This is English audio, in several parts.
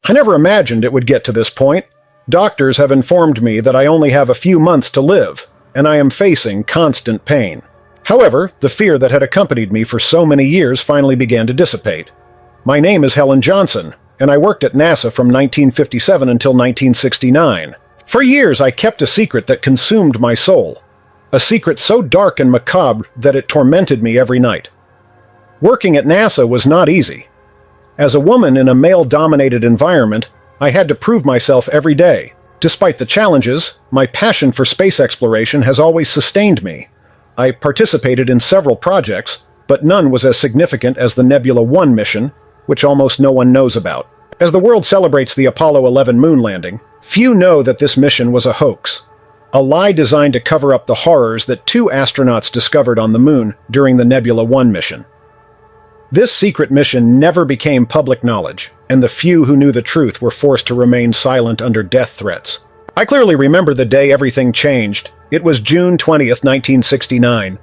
I never imagined it would get to this point. Doctors have informed me that I only have a few months to live, and I am facing constant pain. However, the fear that had accompanied me for so many years finally began to dissipate. My name is Helen Johnson, and I worked at NASA from 1957 until 1969. For years, I kept a secret that consumed my soul. A secret so dark and macabre that it tormented me every night. Working at NASA was not easy. As a woman in a male-dominated environment, I had to prove myself every day. Despite the challenges, my passion for space exploration has always sustained me. I participated in several projects, but none was as significant as the Nebula 1 mission, which almost no one knows about. As the world celebrates the Apollo 11 moon landing, few know that this mission was a hoax. A lie designed to cover up the horrors that 2 astronauts discovered on the moon during the Nebula 1 mission. This secret mission never became public knowledge, and the few who knew the truth were forced to remain silent under death threats. I clearly remember the day everything changed. It was June 20th, 1969.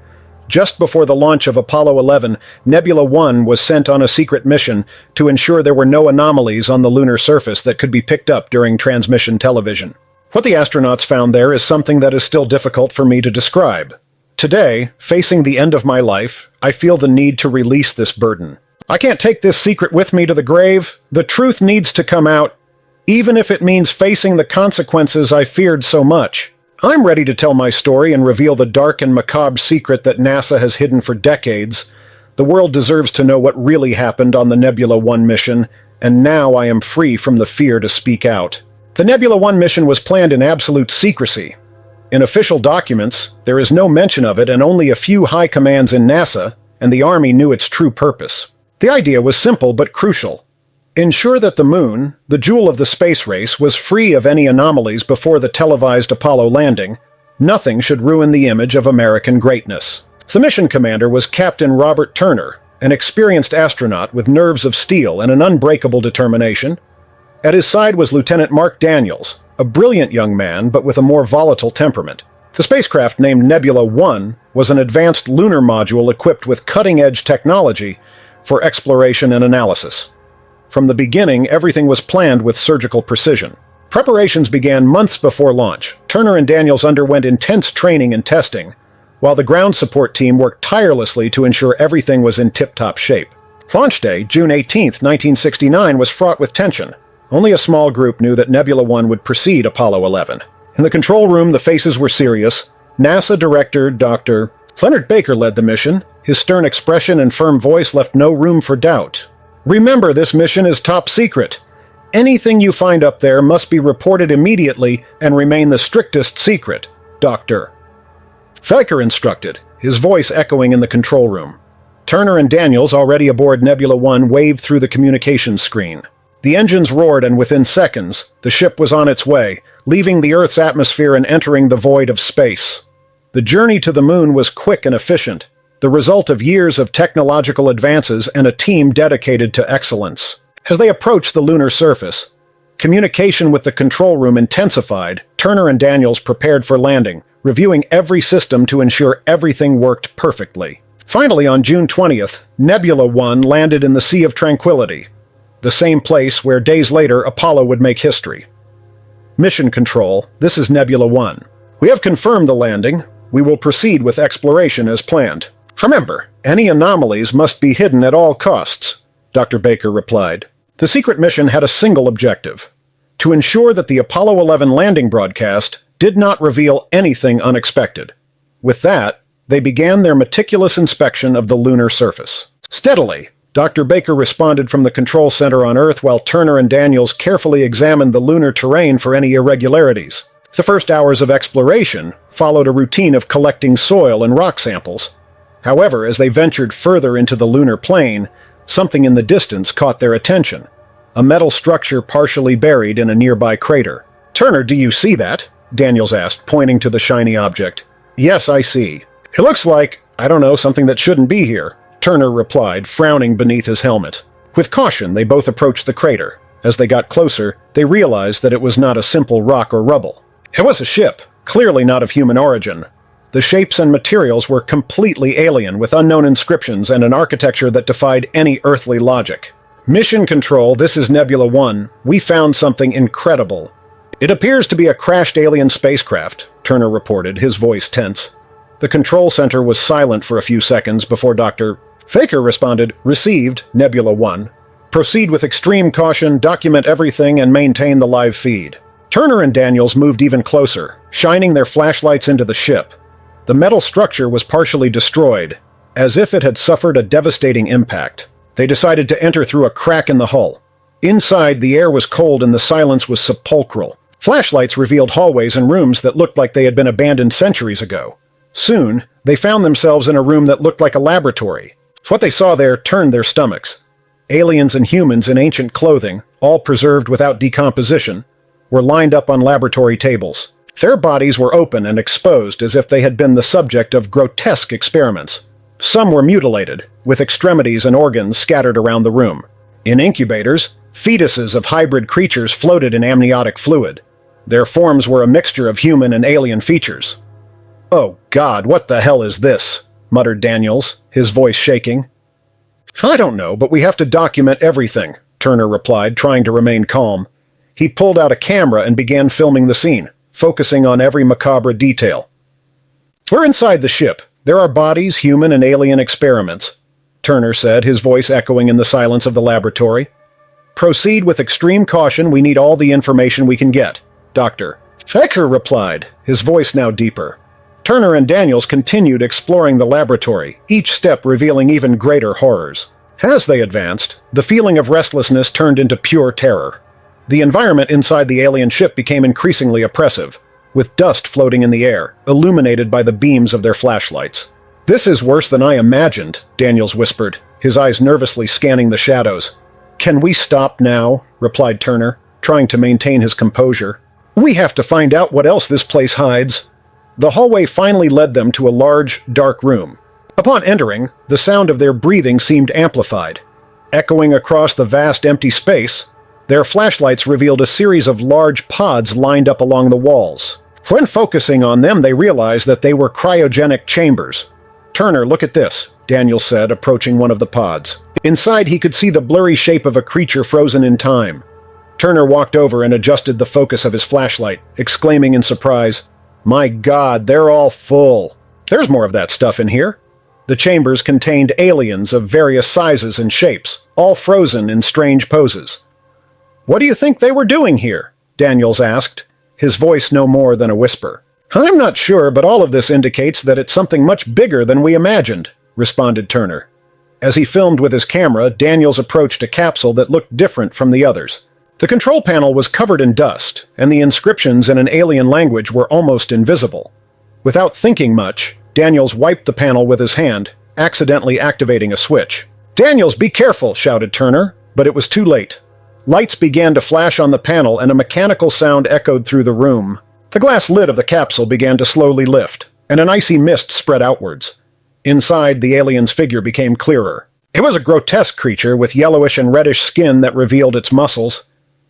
Just before the launch of Apollo 11, Nebula 1 was sent on a secret mission to ensure there were no anomalies on the lunar surface that could be picked up during transmission television. What the astronauts found there is something that is still difficult for me to describe. Today, facing the end of my life, I feel the need to release this burden. I can't take this secret with me to the grave. The truth needs to come out, even if it means facing the consequences I feared so much. I'm ready to tell my story and reveal the dark and macabre secret that NASA has hidden for decades. The world deserves to know what really happened on the Nebula 1 mission, and now I am free from the fear to speak out. The Nebula 1 mission was planned in absolute secrecy. In official documents, there is no mention of it, and only a few high commands in NASA and the Army knew its true purpose. The idea was simple but crucial. Ensure that the moon, the jewel of the space race, was free of any anomalies before the televised Apollo landing. Nothing should ruin the image of American greatness. The mission commander was Captain Robert Turner, an experienced astronaut with nerves of steel and an unbreakable determination. At his side was Lieutenant Mark Daniels, a brilliant young man but with a more volatile temperament. The spacecraft named Nebula 1 was an advanced lunar module equipped with cutting-edge technology for exploration and analysis. From the beginning, everything was planned with surgical precision. Preparations began months before launch. Turner and Daniels underwent intense training and testing, while the ground support team worked tirelessly to ensure everything was in tip-top shape. Launch day, June 18, 1969, was fraught with tension. Only a small group knew that Nebula 1 would precede Apollo 11. In the control room, the faces were serious. NASA Director Dr. Leonard Baker led the mission. His stern expression and firm voice left no room for doubt. Remember, this mission is top secret. Anything you find up there must be reported immediately and remain the strictest secret, Dr. Baker instructed, his voice echoing in the control room. Turner and Daniels, already aboard Nebula 1, waved through the communications screen. The engines roared, and within seconds, the ship was on its way, leaving the Earth's atmosphere and entering the void of space. The journey to the moon was quick and efficient, the result of years of technological advances and a team dedicated to excellence. As they approached the lunar surface, communication with the control room intensified. Turner and Daniels prepared for landing, reviewing every system to ensure everything worked perfectly. Finally, on June 20th, Nebula 1 landed in the Sea of Tranquility, the same place where days later Apollo would make history. Mission Control, this is Nebula 1. We have confirmed the landing. We will proceed with exploration as planned. Remember, any anomalies must be hidden at all costs, Dr. Baker replied. The secret mission had a single objective: to ensure that the Apollo 11 landing broadcast did not reveal anything unexpected. With that, they began their meticulous inspection of the lunar surface. Steadily, Dr. Baker responded from the control center on Earth while Turner and Daniels carefully examined the lunar terrain for any irregularities. The first hours of exploration followed a routine of collecting soil and rock samples. However, as they ventured further into the lunar plain, something in the distance caught their attention: a metal structure partially buried in a nearby crater. "Turner, do you see that?" Daniels asked, pointing to the shiny object. "Yes, I see. It looks like, I don't know, something that shouldn't be here," Turner replied, frowning beneath his helmet. With caution, they both approached the crater. As they got closer, they realized that it was not a simple rock or rubble. It was a ship, clearly not of human origin. The shapes and materials were completely alien, with unknown inscriptions and an architecture that defied any earthly logic. Mission Control, this is Nebula 1. We found something incredible. It appears to be a crashed alien spacecraft, Turner reported, his voice tense. The control center was silent for a few seconds before Dr. Faker responded, "Received, Nebula 1. Proceed with extreme caution, document everything, and maintain the live feed." Turner and Daniels moved even closer, shining their flashlights into the ship. The metal structure was partially destroyed, as if it had suffered a devastating impact. They decided to enter through a crack in the hull. Inside, the air was cold and the silence was sepulchral. Flashlights revealed hallways and rooms that looked like they had been abandoned centuries ago. Soon, they found themselves in a room that looked like a laboratory. What they saw there turned their stomachs. Aliens and humans in ancient clothing, all preserved without decomposition, were lined up on laboratory tables. Their bodies were open and exposed as if they had been the subject of grotesque experiments. Some were mutilated, with extremities and organs scattered around the room. In incubators, fetuses of hybrid creatures floated in amniotic fluid. Their forms were a mixture of human and alien features. "Oh God, what the hell is this?" muttered Daniels, his voice shaking. "I don't know, but we have to document everything," Turner replied, trying to remain calm. He pulled out a camera and began filming the scene, focusing on every macabre detail. "We're inside the ship. There are bodies, human and alien experiments," Turner said, his voice echoing in the silence of the laboratory. "Proceed with extreme caution. We need all the information we can get, Dr. Faker replied, his voice now deeper. Turner and Daniels continued exploring the laboratory, each step revealing even greater horrors. As they advanced, the feeling of restlessness turned into pure terror. The environment inside the alien ship became increasingly oppressive, with dust floating in the air, illuminated by the beams of their flashlights. "This is worse than I imagined," Daniels whispered, his eyes nervously scanning the shadows. "Can we stop now?" replied Turner, trying to maintain his composure. "We have to find out what else this place hides." The hallway finally led them to a large, dark room. Upon entering, the sound of their breathing seemed amplified. Echoing across the vast empty space, their flashlights revealed a series of large pods lined up along the walls. When focusing on them, they realized that they were cryogenic chambers. "Turner, look at this," Daniel said, approaching one of the pods. Inside, he could see the blurry shape of a creature frozen in time. Turner walked over and adjusted the focus of his flashlight, exclaiming in surprise, "My God, they're all full. There's more of that stuff in here." The chambers contained aliens of various sizes and shapes, all frozen in strange poses. "What do you think they were doing here?" Daniels asked, his voice no more than a whisper. "I'm not sure, but all of this indicates that it's something much bigger than we imagined," responded Turner. As he filmed with his camera, Daniels approached a capsule that looked different from the others. The control panel was covered in dust, and the inscriptions in an alien language were almost invisible. Without thinking much, Daniels wiped the panel with his hand, accidentally activating a switch. "Daniels, be careful!" shouted Turner, but it was too late. Lights began to flash on the panel and a mechanical sound echoed through the room. The glass lid of the capsule began to slowly lift, and an icy mist spread outwards. Inside, the alien's figure became clearer. It was a grotesque creature with yellowish and reddish skin that revealed its muscles,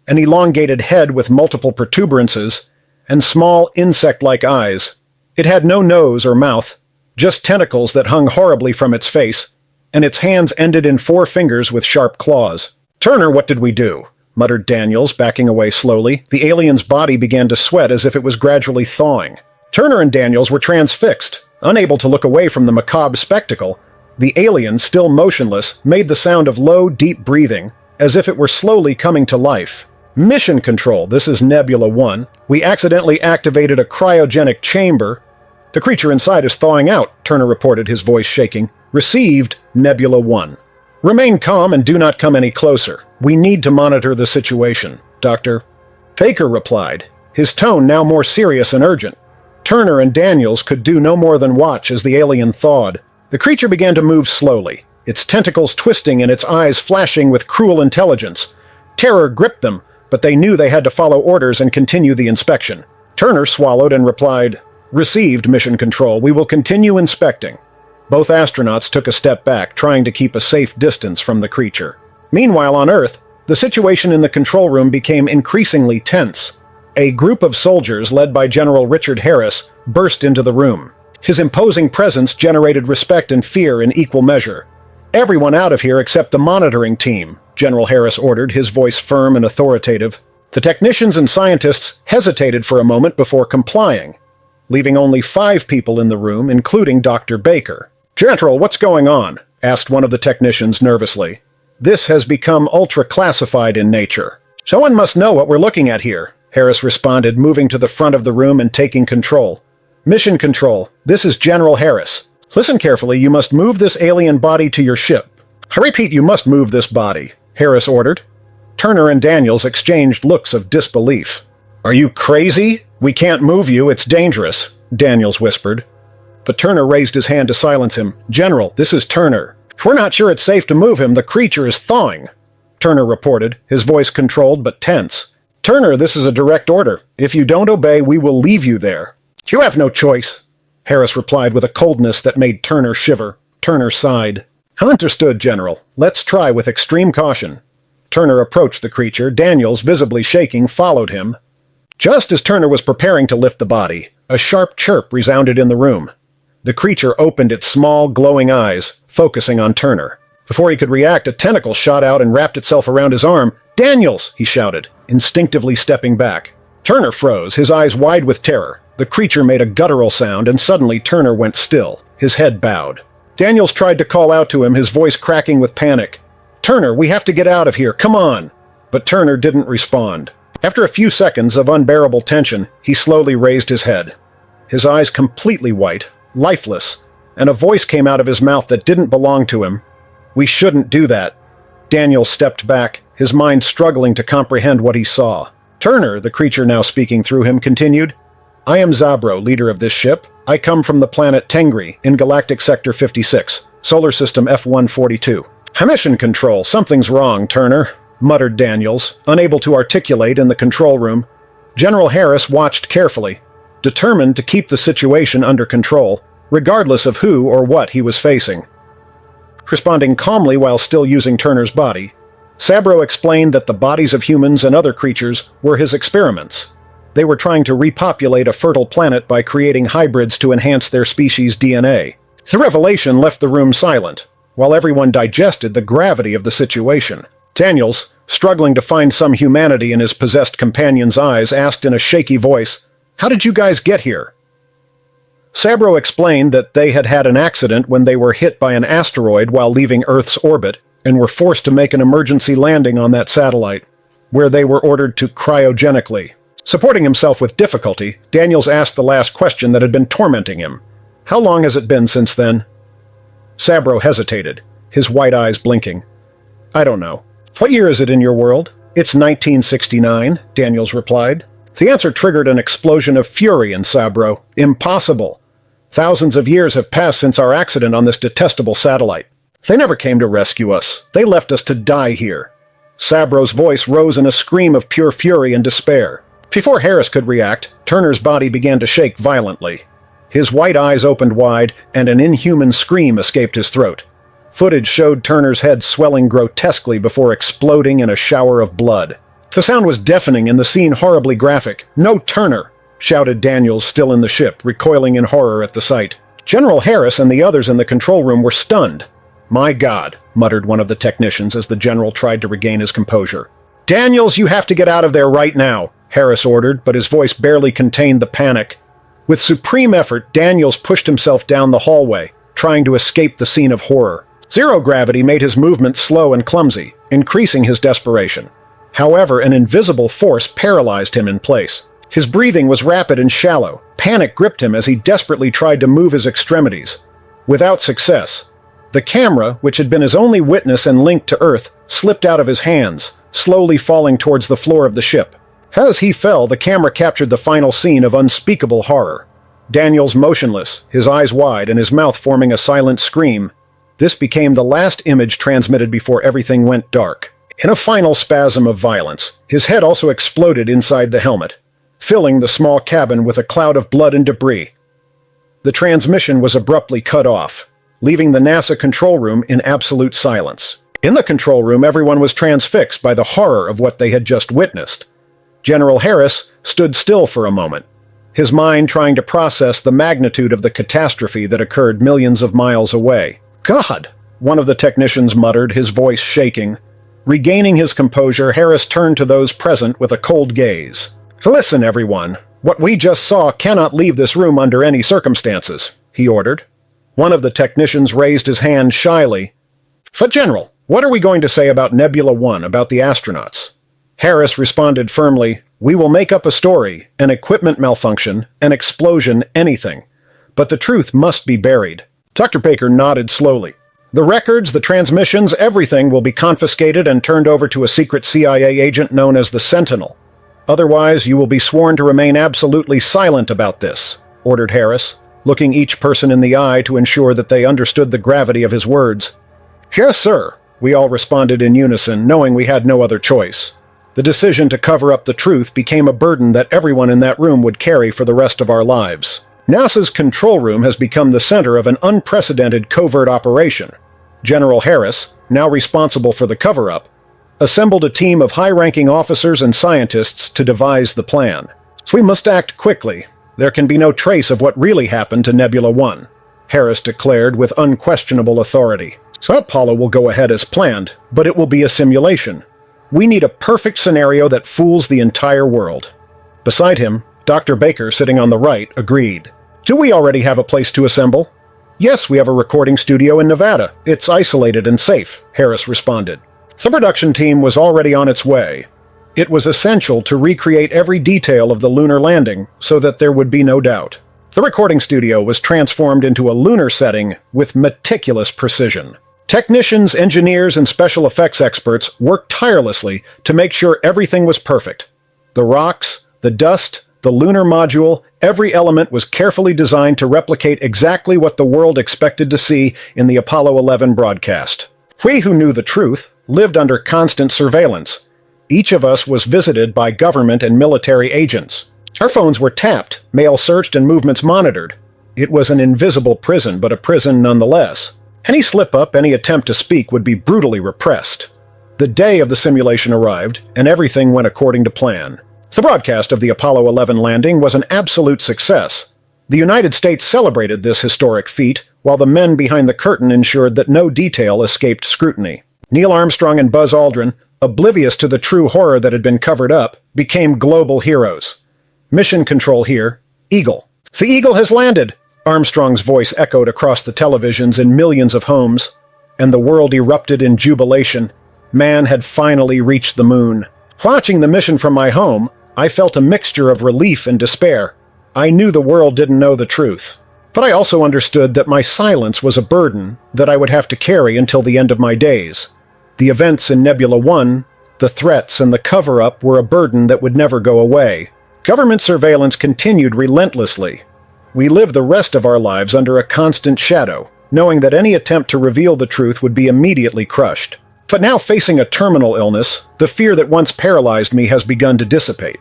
an elongated head with multiple protuberances, and small insect-like eyes. It had no nose or mouth, just tentacles that hung horribly from its face, and its hands ended in 4 fingers with sharp claws. "Turner, what did we do?" muttered Daniels, backing away slowly. The alien's body began to sweat as if it was gradually thawing. Turner and Daniels were transfixed, unable to look away from the macabre spectacle. The alien, still motionless, made the sound of low, deep breathing, as if it were slowly coming to life. "Mission Control, this is Nebula 1. We accidentally activated a cryogenic chamber. The creature inside is thawing out," Turner reported, his voice shaking. "Received, Nebula 1. Remain calm and do not come any closer. We need to monitor the situation, Dr. Faker replied, his tone now more serious and urgent. Turner and Daniels could do no more than watch as the alien thawed. The creature began to move slowly, its tentacles twisting and its eyes flashing with cruel intelligence. Terror gripped them, but they knew they had to follow orders and continue the inspection. Turner swallowed and replied, "Received, Mission Control. We will continue inspecting." Both astronauts took a step back, trying to keep a safe distance from the creature. Meanwhile, on Earth, the situation in the control room became increasingly tense. A group of soldiers, led by General Richard Harris, burst into the room. His imposing presence generated respect and fear in equal measure. Everyone out of here except the monitoring team, General Harris ordered, his voice firm and authoritative. The technicians and scientists hesitated for a moment before complying, leaving only 5 people in the room, including Dr. Baker. "General, what's going on?" asked one of the technicians nervously. "This has become ultra-classified in nature. Someone must know what we're looking at here," Harris responded, moving to the front of the room and taking control. "Mission Control, this is General Harris. Listen carefully, you must move this alien body to your ship. I repeat, you must move this body," Harris ordered. Turner and Daniels exchanged looks of disbelief. "Are you crazy? We can't move you, it's dangerous," Daniels whispered. But Turner raised his hand to silence him. "General, this is Turner. If we're not sure it's safe to move him, the creature is thawing," Turner reported, his voice controlled but tense. "Turner, this is a direct order. If you don't obey, we will leave you there." "You have no choice," Harris replied with a coldness that made Turner shiver. Turner sighed. "Understood, General. Let's try with extreme caution." Turner approached the creature. Daniels, visibly shaking, followed him. Just as Turner was preparing to lift the body, a sharp chirp resounded in the room. The creature opened its small, glowing eyes, focusing on Turner. Before he could react, a tentacle shot out and wrapped itself around his arm. "Daniels!" he shouted, instinctively stepping back. Turner froze, his eyes wide with terror. The creature made a guttural sound, and suddenly Turner went still, his head bowed. Daniels tried to call out to him, his voice cracking with panic. "Turner, we have to get out of here, come on!" But Turner didn't respond. After a few seconds of unbearable tension, he slowly raised his head. His eyes completely white, lifeless, and a voice came out of his mouth that didn't belong to him. "We shouldn't do that." Daniels stepped back, his mind struggling to comprehend what he saw. "Turner," the creature now speaking through him, continued, "I am Zabro, leader of this ship. I come from the planet Tengri, in Galactic Sector 56, Solar System F-142. "Mission Control, something's wrong, Turner," muttered Daniels, unable to articulate in the control room. General Harris watched carefully, determined to keep the situation under control, regardless of who or what he was facing. Responding calmly while still using Turner's body, Sabro explained that the bodies of humans and other creatures were his experiments. They were trying to repopulate a fertile planet by creating hybrids to enhance their species' DNA. The revelation left the room silent, while everyone digested the gravity of the situation. Daniels, struggling to find some humanity in his possessed companion's eyes, asked in a shaky voice, "How did you guys get here?" Sabro explained that they had had an accident when they were hit by an asteroid while leaving Earth's orbit and were forced to make an emergency landing on that satellite, where they were ordered to cryogenically. Supporting himself with difficulty, Daniels asked the last question that had been tormenting him. "How long has it been since then?" Sabro hesitated, his white eyes blinking. "I don't know." "What year is it in your world?" "It's 1969, Daniels replied. The answer triggered an explosion of fury in Sabro. "Impossible! Thousands of years have passed since our accident on this detestable satellite. They never came to rescue us. They left us to die here." Sabro's voice rose in a scream of pure fury and despair. Before Harris could react, Turner's body began to shake violently. His white eyes opened wide, and an inhuman scream escaped his throat. Footage showed Turner's head swelling grotesquely before exploding in a shower of blood. The sound was deafening and the scene horribly graphic. "No, Turner!" shouted Daniels, still in the ship, recoiling in horror at the sight. General Harris and the others in the control room were stunned. "My God," muttered one of the technicians as the general tried to regain his composure. "Daniels, you have to get out of there right now," Harris ordered, but his voice barely contained the panic. With supreme effort, Daniels pushed himself down the hallway, trying to escape the scene of horror. Zero gravity made his movement slow and clumsy, increasing his desperation. However, an invisible force paralyzed him in place. His breathing was rapid and shallow. Panic gripped him as he desperately tried to move his extremities. Without success. The camera, which had been his only witness and link to Earth, slipped out of his hands, slowly falling towards the floor of the ship. As he fell, the camera captured the final scene of unspeakable horror. Daniels motionless, his eyes wide and his mouth forming a silent scream. This became the last image transmitted before everything went dark. In a final spasm of violence, his head also exploded inside the helmet, filling the small cabin with a cloud of blood and debris. The transmission was abruptly cut off, leaving the NASA control room in absolute silence. In the control room, everyone was transfixed by the horror of what they had just witnessed. General Harris stood still for a moment, his mind trying to process the magnitude of the catastrophe that occurred millions of miles away. God, one of the technicians muttered, his voice shaking. Regaining his composure, Harris turned to those present with a cold gaze. "Listen, everyone. What we just saw cannot leave this room under any circumstances," he ordered. One of the technicians raised his hand shyly. "But General, what are we going to say about Nebula 1, about the astronauts?" Harris responded firmly, "We will make up a story, an equipment malfunction, an explosion, anything. But the truth must be buried." Dr. Baker nodded slowly. "The records, the transmissions, everything will be confiscated and turned over to a secret CIA agent known as the Sentinel. Otherwise, you will be sworn to remain absolutely silent about this," ordered Harris, looking each person in the eye to ensure that they understood the gravity of his words. "Yes, sir," we all responded in unison, knowing we had no other choice. The decision to cover up the truth became a burden that everyone in that room would carry for the rest of our lives. NASA's control room has become the center of an unprecedented covert operation. General Harris, now responsible for the cover-up, assembled a team of high-ranking officers and scientists to devise the plan. "So we must act quickly. There can be no trace of what really happened to Nebula 1, Harris declared with unquestionable authority. "So Apollo will go ahead as planned, but it will be a simulation. We need a perfect scenario that fools the entire world." Beside him, Dr. Baker, sitting on the right, agreed. "Do we already have a place to assemble?" "Yes, we have a recording studio in Nevada. It's isolated and safe," Harris responded. The production team was already on its way. It was essential to recreate every detail of the lunar landing so that there would be no doubt. The recording studio was transformed into a lunar setting with meticulous precision. Technicians, engineers, and special effects experts worked tirelessly to make sure everything was perfect. The rocks, the dust, the lunar module, every element was carefully designed to replicate exactly what the world expected to see in the Apollo 11 broadcast. We who knew the truth lived under constant surveillance. Each of us was visited by government and military agents. Our phones were tapped, mail searched, and movements monitored. It was an invisible prison, but a prison nonetheless. Any slip-up, any attempt to speak would be brutally repressed. The day of the simulation arrived, and everything went according to plan. The broadcast of the Apollo 11 landing was an absolute success. The United States celebrated this historic feat, while the men behind the curtain ensured that no detail escaped scrutiny. Neil Armstrong and Buzz Aldrin, oblivious to the true horror that had been covered up, became global heroes. "Mission control here. Eagle." "The Eagle has landed," Armstrong's voice echoed across the televisions in millions of homes, and the world erupted in jubilation. Man had finally reached the moon. Watching the mission from my home, I felt a mixture of relief and despair. I knew the world didn't know the truth. But I also understood that my silence was a burden that I would have to carry until the end of my days. The events in Nebula 1, the threats and the cover-up were a burden that would never go away. Government surveillance continued relentlessly. We lived the rest of our lives under a constant shadow, knowing that any attempt to reveal the truth would be immediately crushed. But now, facing a terminal illness, the fear that once paralyzed me has begun to dissipate.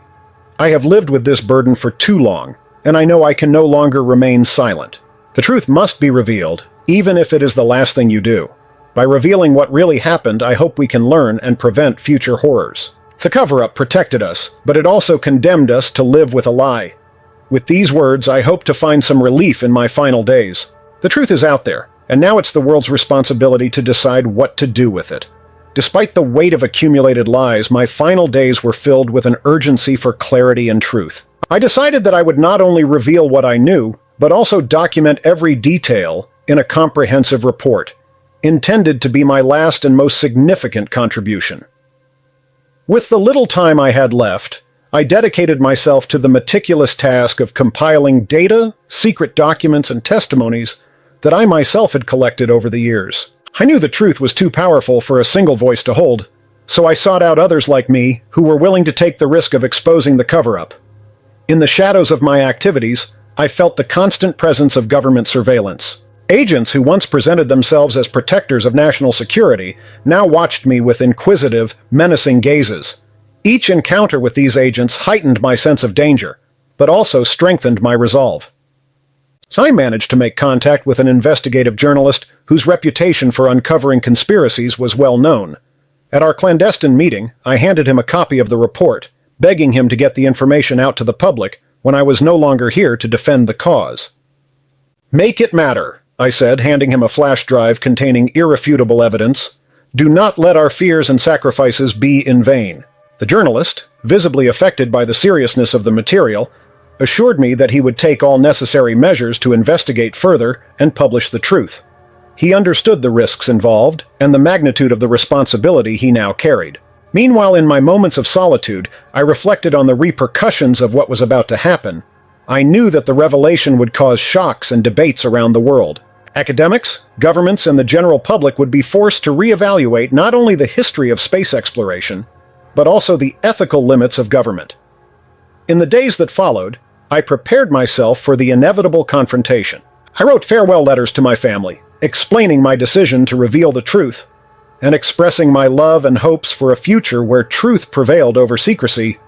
I have lived with this burden for too long, and I know I can no longer remain silent. The truth must be revealed, even if it is the last thing you do. By revealing what really happened, I hope we can learn and prevent future horrors. The cover-up protected us, but it also condemned us to live with a lie. With these words, I hope to find some relief in my final days. The truth is out there, and now it's the world's responsibility to decide what to do with it. Despite the weight of accumulated lies, my final days were filled with an urgency for clarity and truth. I decided that I would not only reveal what I knew, but also document every detail in a comprehensive report, intended to be my last and most significant contribution. With the little time I had left, I dedicated myself to the meticulous task of compiling data, secret documents, and testimonies that I myself had collected over the years. I knew the truth was too powerful for a single voice to hold, so I sought out others like me who were willing to take the risk of exposing the cover-up. In the shadows of my activities, I felt the constant presence of government surveillance. Agents who once presented themselves as protectors of national security now watched me with inquisitive, menacing gazes. Each encounter with these agents heightened my sense of danger, but also strengthened my resolve. So I managed to make contact with an investigative journalist whose reputation for uncovering conspiracies was well known. At our clandestine meeting, I handed him a copy of the report, begging him to get the information out to the public when I was no longer here to defend the cause. "Make it matter," I said, handing him a flash drive containing irrefutable evidence. "Do not let our fears and sacrifices be in vain." The journalist, visibly affected by the seriousness of the material, assured me that he would take all necessary measures to investigate further and publish the truth. He understood the risks involved and the magnitude of the responsibility he now carried. Meanwhile, in my moments of solitude, I reflected on the repercussions of what was about to happen. I knew that the revelation would cause shocks and debates around the world. Academics, governments, and the general public would be forced to reevaluate not only the history of space exploration, but also the ethical limits of government. In the days that followed, I prepared myself for the inevitable confrontation. I wrote farewell letters to my family, explaining my decision to reveal the truth, and expressing my love and hopes for a future where truth prevailed over secrecy.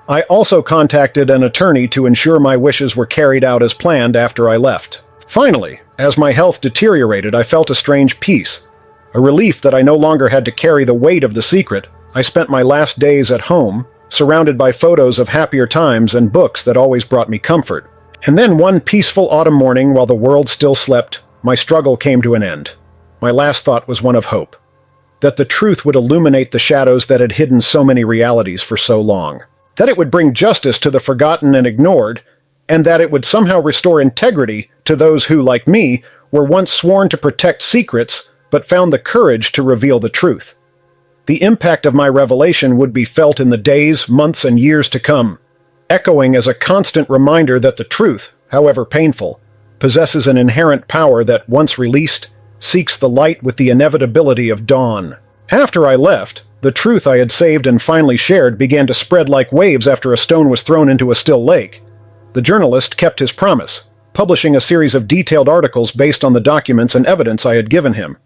I also contacted an attorney to ensure my wishes were carried out as planned after I left. Finally, as my health deteriorated, I felt a strange peace, a relief that I no longer had to carry the weight of the secret. I spent my last days at home, surrounded by photos of happier times and books that always brought me comfort. And then one peaceful autumn morning, while the world still slept, my struggle came to an end. My last thought was one of hope, that the truth would illuminate the shadows that had hidden so many realities for so long, that it would bring justice to the forgotten and ignored, and that it would somehow restore integrity to those who, like me, were once sworn to protect secrets but found the courage to reveal the truth. The impact of my revelation would be felt in the days, months, and years to come, echoing as a constant reminder that the truth, however painful, possesses an inherent power that, once released, seeks the light with the inevitability of dawn. After I left, the truth I had saved and finally shared began to spread like waves after a stone was thrown into a still lake. The journalist kept his promise, publishing a series of detailed articles based on the documents and evidence I had given him.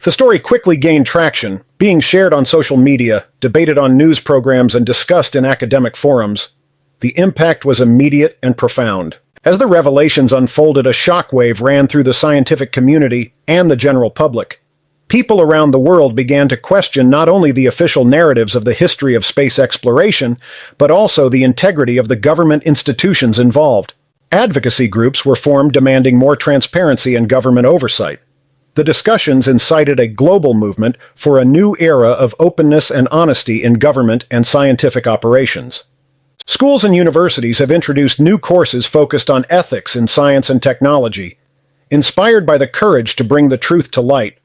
The story quickly gained traction, being shared on social media, debated on news programs, and discussed in academic forums. The impact was immediate and profound. As the revelations unfolded, a shockwave ran through the scientific community and the general public. People around the world began to question not only the official narratives of the history of space exploration, but also the integrity of the government institutions involved. Advocacy groups were formed demanding more transparency and government oversight. The discussions incited a global movement for a new era of openness and honesty in government and scientific operations. Schools and universities have introduced new courses focused on ethics in science and technology. Inspired by the courage to bring the truth to light,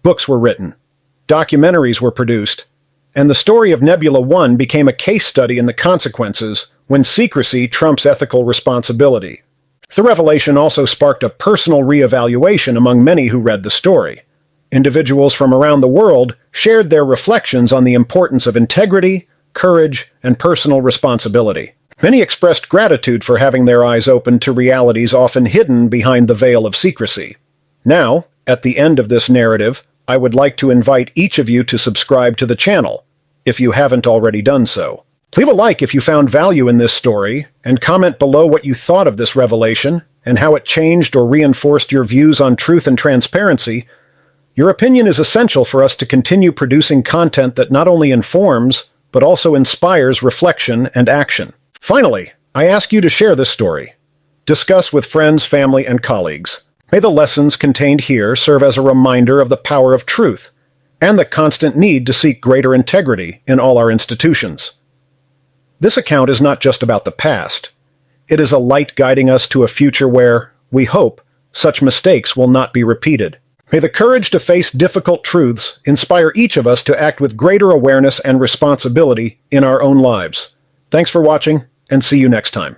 books were written, documentaries were produced, and the story of Nebula 1 became a case study in the consequences when secrecy trumps ethical responsibility. The revelation also sparked a personal reevaluation among many who read the story. Individuals from around the world shared their reflections on the importance of integrity, courage, and personal responsibility. Many expressed gratitude for having their eyes opened to realities often hidden behind the veil of secrecy. Now, at the end of this narrative, I would like to invite each of you to subscribe to the channel, if you haven't already done so. Leave a like if you found value in this story, and comment below what you thought of this revelation and how it changed or reinforced your views on truth and transparency. Your opinion is essential for us to continue producing content that not only informs, but also inspires reflection and action. Finally, I ask you to share this story. Discuss with friends, family, and colleagues. May the lessons contained here serve as a reminder of the power of truth and the constant need to seek greater integrity in all our institutions. This account is not just about the past. It is a light guiding us to a future where, we hope, such mistakes will not be repeated. May the courage to face difficult truths inspire each of us to act with greater awareness and responsibility in our own lives. Thanks for watching, and see you next time.